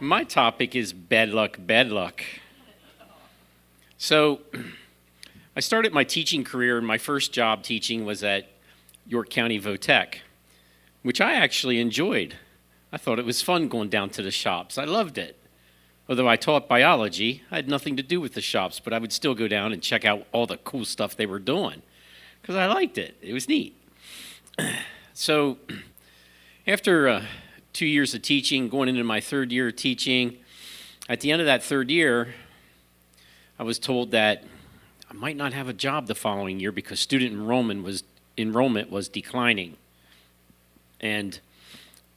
My topic is bad luck, bad luck. So, I started my teaching career, and my first job teaching was at York County Votech, which I actually enjoyed. I thought it was fun going down to the shops. I loved it. Although I taught biology, I had nothing to do with the shops, but I would still go down and check out all the cool stuff they were doing because I liked it. It was neat. So, after 2 years of teaching, going into my third year of teaching, at the end of that third year, I was told that I might not have a job the following year because student enrollment was declining. And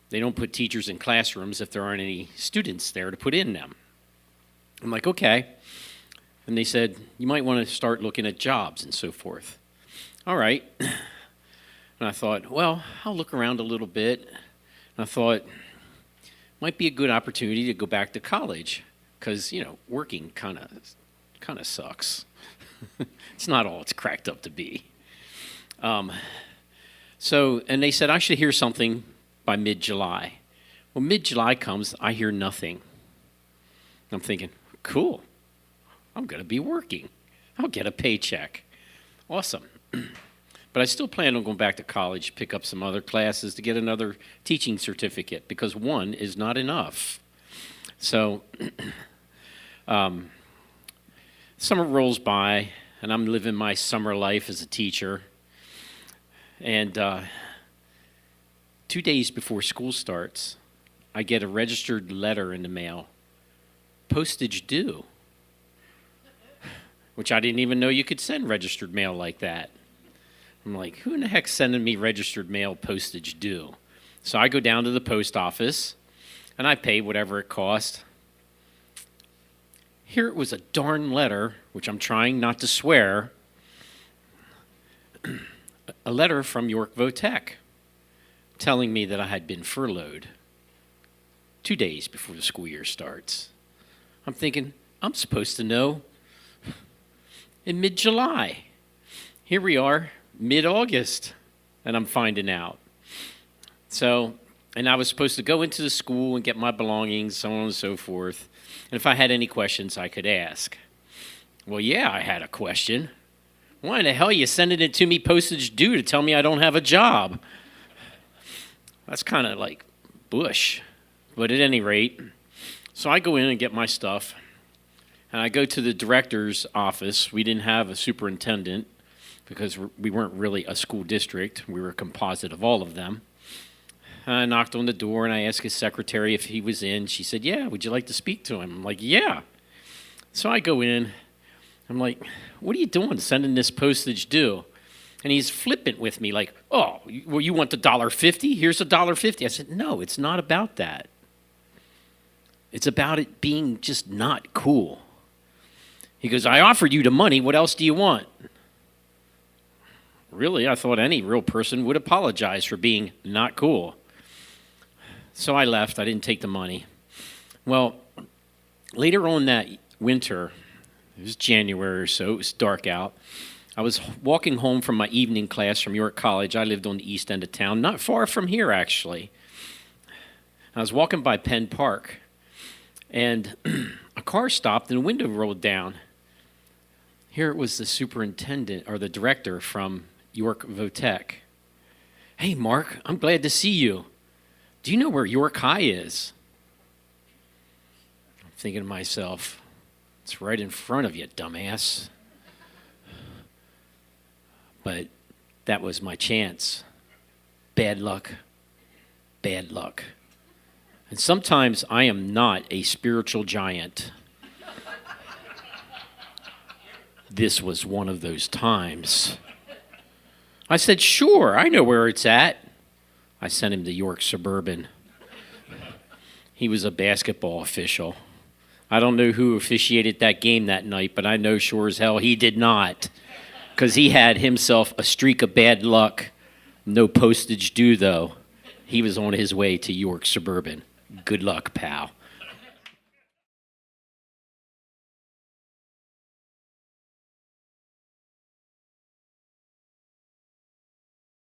they don't put teachers in classrooms if there aren't any students there to put in them. I'm like, okay. And they said, you might want to start looking at jobs and so forth. All right. And I thought, well, I'll look around a little bit. And I thought, might be a good opportunity to go back to college because, working kind of sucks. It's not all it's cracked up to be. And they said I should hear something by mid-July. Well, mid-July comes, I hear nothing. I'm thinking, cool, I'm going to be working. I'll get a paycheck. Awesome. But I still plan on going back to college, pick up some other classes to get another teaching certificate because one is not enough. So summer rolls by, and I'm living my summer life as a teacher. And 2 days before school starts, I get a registered letter in the mail, postage due, which I didn't even know you could send registered mail like that. I'm like, who in the heck's sending me registered mail postage due? So I go down to the post office, and I pay whatever it cost. Here it was a darn letter, which I'm trying not to swear, a letter from York Votech telling me that I had been furloughed 2 days before the school year starts. I'm thinking, I'm supposed to know in mid-July. Here we are, mid-August, and I'm finding out. So, and I was supposed to go into the school and get my belongings, so on and so forth. And if I had any questions, I could ask. Well, yeah, I had a question. Why in the hell are you sending it to me postage due to tell me I don't have a job? That's kind of like Bush. But at any rate, so I go in and get my stuff. And I go to the director's office. We didn't have a superintendent because we weren't really a school district. We were a composite of all of them. I knocked on the door and I asked his secretary if he was in. She said, yeah, would you like to speak to him? I'm like, yeah. So I go in. I'm like, what are you doing sending this postage due? And he's flippant with me like, oh, well, you want the $1.50? Here's $1.50. I said, no, it's not about that. It's about it being just not cool. He goes, I offered you the money. What else do you want? Really, I thought any real person would apologize for being not cool. So I left. I didn't take the money. Well, later on that winter, it was January or so, it was dark out. I was walking home from my evening class from York College. I lived on the east end of town, not far from here, actually. I was walking by Penn Park, and a car stopped and a window rolled down. Here it was the superintendent, or the director from York Votech. Hey, Mark, I'm glad to see you. Do you know where York High is? I'm thinking to myself, it's right in front of you, dumbass. But that was my chance. Bad luck. Bad luck. And sometimes I am not a spiritual giant. This was one of those times. I said, sure, I know where it's at. I sent him to York Suburban. He was a basketball official. I don't know who officiated that game that night, but I know sure as hell he did not, because he had himself a streak of bad luck. No postage due, though. He was on his way to York Suburban. Good luck, pal.